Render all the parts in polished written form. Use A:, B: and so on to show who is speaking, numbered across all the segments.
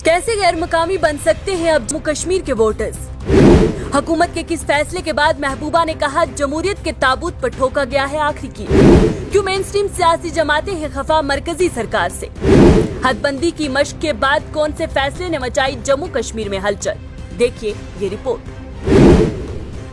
A: कैसे गैर मकामी बन सकते हैं अब जम्मू कश्मीर के वोटर्स? हुकूमत के किस फैसले के बाद महबूबा ने कहा जमहूरियत के ताबूत पर ठोका गया है आखिरी कील? क्यों मेनस्ट्रीम सियासी जमातें हैं खफा मरकजी सरकार से? हदबंदी की मशक के बाद कौन से फैसले ने मचाई जम्मू कश्मीर में हलचल? देखिए ये रिपोर्ट।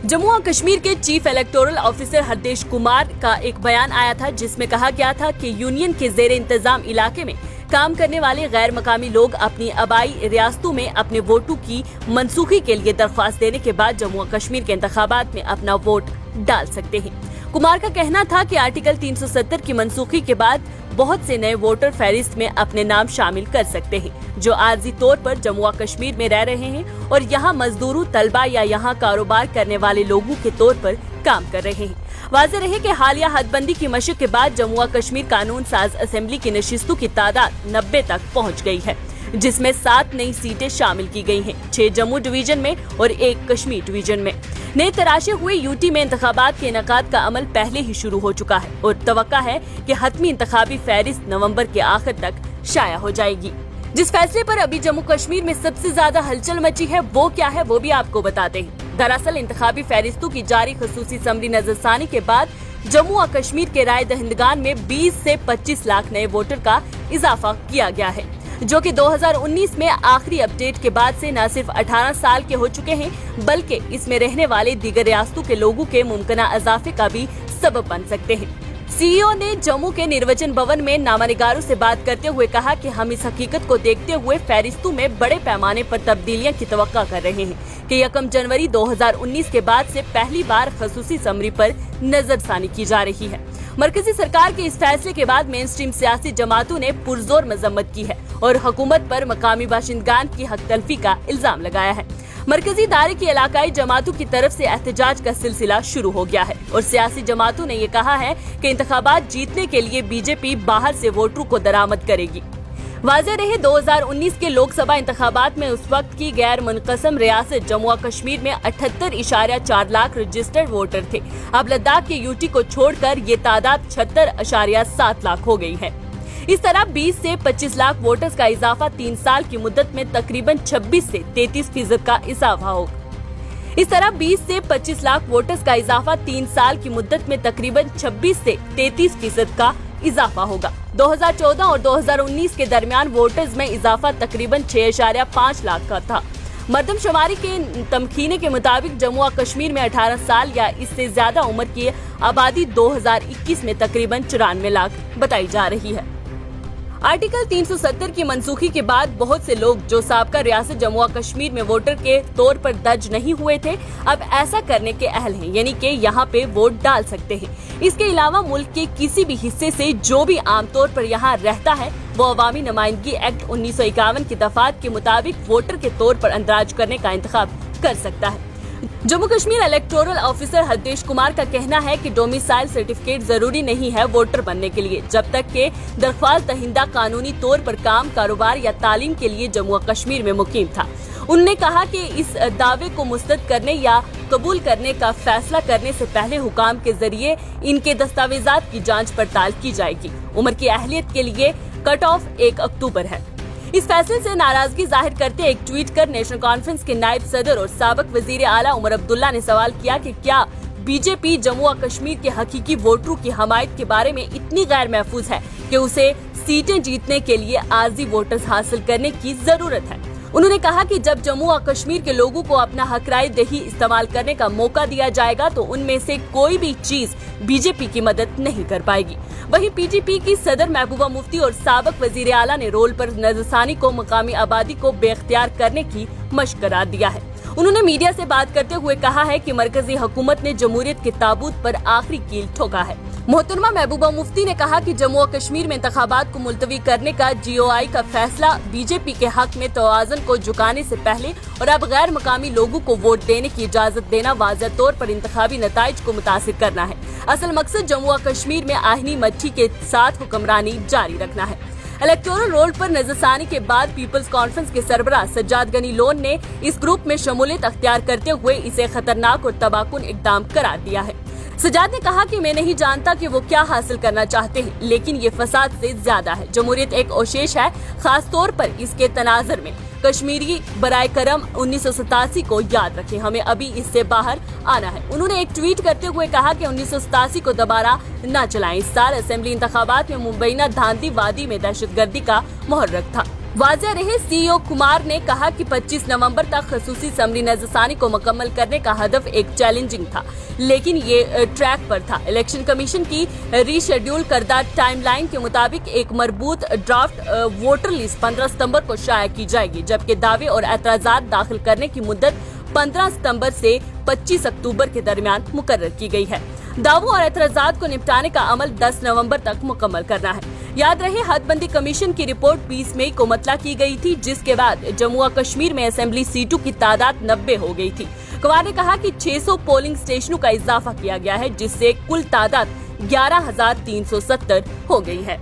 A: जम्मू और कश्मीर के chief electoral officer Hardesh Kumar का एक बयान आया था जिसमें कहा गया था कि यूनियन के जेर इंतजाम इलाके में काम करने वाले गैर मकामी लोग अपनी आबाई रियासतों में अपने वोटों की मनसूखी के लिए दरख्वास्त देने के बाद जम्मू और कश्मीर के इंतखाबात में अपना वोट डाल सकते हैं। कुमार का कहना था कि आर्टिकल 370 की मनसूखी के बाद बहुत से नए वोटर फहरिस्त में अपने नाम शामिल कर सकते हैं जो आर्जी तौर पर जम्मू और कश्मीर में रह रहे हैं और यहाँ मजदूरों, तलबा या यहाँ कारोबार करने वाले लोगों के तौर पर काम कर रहे हैं। वाज़ेह रहे कि हालिया हदबंदी की मशक के बाद जम्मू और कश्मीर कानून साज असेंबली की नशिस्तों की तादाद 90 तक पहुँच गई है, जिसमें 7 नई सीटें शामिल की गई हैं, 6 जम्मू डिवीजन में और 1 कश्मीर डिवीजन में। नए तराशे हुए यूटी में इंतखाबात के इनेकाद का अमल पहले ही शुरू हो चुका है और तवक्का है कि हतमी इंतखाबी फहरिस्त नवंबर के आखिर तक शाया हो जाएगी। जिस फैसले पर अभी जम्मू कश्मीर में सबसे ज्यादा हलचल मची है वो क्या है वो भी आपको बताते हैं। दरअसल इंतखाबी फहरिस्तों की जारी खसूसी समरी नजरसानी के बाद जम्मू और कश्मीर के राय दहिंदगान में 20 से 25 लाख नए वोटर का इजाफा किया गया है, जो कि 2019 में आखिरी अपडेट के बाद से न सिर्फ 18 साल के हो चुके हैं बल्कि इसमें रहने वाले दीगर रियासतों के लोगों के मुमकिना इजाफे का भी सबब बन सकते हैं। सीईओ ने जम्मू के निर्वाचन भवन में नामानिगारों से बात करते हुए कहा कि हम इस हकीकत को देखते हुए फहरिस्तों में बड़े पैमाने पर तब्दीलियां की तवक्का कर रहे हैं कि 1 जनवरी 2019 के बाद से पहली बार खसूसी समरी पर नजरसानी की जा रही है। मरकजी सरकार के इस फैसले के बाद मेन स्ट्रीम सियासी जमातों ने पुरजोर मजम्मत की है और हुकूमत पर मकामी बाशिंदगान की हक तलफी का इल्जाम लगाया है। मरकजी दायरे की इलाकाई जमातों की तरफ से एहतजाज का सिलसिला शुरू हो गया है और सियासी जमातों ने ये कहा है कि इंतखाबात जीतने के लिए बीजेपी बाहर से वोटरों को दरामद करेगी। वाज़ेह रहे 2019 के लोकसभा इंतखाबात में उस वक्त की गैर मुनक़सम रियासत जम्मू और कश्मीर में 78.4 लाख रजिस्टर्ड वोटर थे। अब लद्दाख के यूटी को छोड़कर ये तादाद 76.7 लाख हो गई है। इस तरह 20 से 25 लाख वोटर्स का इजाफा 3 साल की मुद्दत में तकरीबन 26 से 33% का इजाफा होगा। इस तरह 20 से 25 लाख वोटर्स का इजाफा 3 साल की मुद्दत में तकरीबन 26 से 33% का इजाफा होगा। 2014 और 2019 के दरमियान वोटर्स में इजाफा तकरीबन 6.5 लाख का था। मर्दमशुमारी के तमखीने के मुताबिक जम्मू और कश्मीर में 18 साल या इससे ज्यादा उम्र की आबादी 2021 में तकरीबन 94 लाख बताई जा रही है। आर्टिकल 370 की मनसूखी के बाद बहुत से लोग जो साबका रियासत जम्मू और कश्मीर में वोटर के तौर पर दर्ज नहीं हुए थे अब ऐसा करने के अहल हैं, यानी कि यहाँ पे वोट डाल सकते हैं। इसके अलावा मुल्क के किसी भी हिस्से से जो भी आमतौर पर यहाँ रहता है वो अवामी नुमाइंदगी एक्ट 1951 की दफात के मुताबिक वोटर के तौर पर अंदराज करने का इंतखाब कर सकता है। जम्मू कश्मीर इलेक्टोरल ऑफिसर हरदेश कुमार का कहना है कि डोमिसाइल सर्टिफिकेट जरूरी नहीं है वोटर बनने के लिए जब तक के दरख्वास्त दहिंदा कानूनी तौर पर काम, कारोबार या तालीम के लिए जम्मू और कश्मीर में मुकीम था। उन्होंने कहा कि इस दावे को मुस्तरद करने या कबूल करने का फैसला करने से पहले हुकाम के जरिए इनके दस्तावेजात की जांच पड़ताल की जाएगी। उम्र की अहलियत के लिए कट ऑफ 1 अक्टूबर है। इस फैसले से नाराजगी जाहिर करते एक ट्वीट कर नेशनल कॉन्फ्रेंस के नायब सदर और साबिक वजीर आला उमर अब्दुल्ला ने सवाल किया कि क्या बीजेपी जम्मू और कश्मीर के हकीकी वोटरों की हमायत के बारे में इतनी गैर महफूज है कि उसे सीटें जीतने के लिए आर्जी वोटर्स हासिल करने की जरूरत है। उन्होंने कहा कि जब जम्मू और कश्मीर के लोगों को अपना हक राय दही इस्तेमाल करने का मौका दिया जाएगा तो उनमें से कोई भी चीज बीजेपी की मदद नहीं कर पाएगी। वहीं पीटीपी की सदर महबूबा मुफ्ती और साबिक वजीर आला ने रोल पर नजरसानी को मकामी आबादी को बेख्तियार करने की मशक करार दिया है। उन्होंने मीडिया से बात करते हुए कहा है कि मरकजी हुकूमत ने जमहूरियत के ताबूत पर आखिरी कील ठोका है। मोहतरमा महबूबा मुफ्ती ने कहा कि जम्मू और कश्मीर में इंतखाबात को मुलतवी करने का जीओआई का फैसला बीजेपी के हक में तवाज़ुन को झुकाने से पहले और अब गैर मकामी लोगों को वोट देने की इजाजत देना वाज़ेह तौर पर इंतखाबी नताइज को मुतासिर करना है। असल मकसद जम्मू और कश्मीर में आहिनी मट्ठी के साथ हुक्मरानी जारी रखना है। इलेक्टोरल रोल पर नजरसानी के बाद पीपल्स कॉन्फ्रेंस के सरबराह सज्जाद गनी लोन ने इस ग्रुप में शमूलियत अख्तियार करते हुए इसे खतरनाक और तबाहकुन इक़दाम करार दिया है। सज्जाद ने कहा कि मैं नहीं जानता कि वो क्या हासिल करना चाहते हैं, लेकिन ये फसाद से ज्यादा है। जमहूरियत एक ओशेश है, खास तौर पर इसके तनाजर में कश्मीरी बराए करम 1987 को याद रखें, हमें अभी इससे बाहर आना है। उन्होंने एक ट्वीट करते हुए कहा कि 1987 को दोबारा न चलाएं। इस साल असेंबली इंतखाबात में मुंबईना धांधी वादी में दहशतगर्दी का मुहर्रक था। वाज़ेह रहे, सीईओ कुमार ने कहा कि 25 नवंबर तक खसूसी समरी नजरसानी को मुकम्मल करने का हदफ एक चैलेंजिंग था, लेकिन ये ट्रैक पर था। इलेक्शन कमीशन की रीशेड्यूल करदा टाइमलाइन के मुताबिक एक मरबूत ड्राफ्ट वोटर लिस्ट 15 सितंबर को शाया की जाएगी, जबकि दावे और एतराजात दाखिल करने की मुद्दत 15 सितंबर से 25 अक्टूबर के दरमियान मुकर्रर की गई है। दावों और एतराजात को निपटाने का अमल 10 नवंबर तक मुकम्मल करना है। याद रहे, हदबंदी कमीशन की रिपोर्ट 20 मई को मतला की गई थी, जिसके बाद जम्मू और कश्मीर में असेंबली सीटों की तादाद 90 हो गई थी। कुमार ने कहा कि 600 पोलिंग स्टेशनों का इजाफा किया गया है, जिससे कुल तादाद 11,370 हो गई है।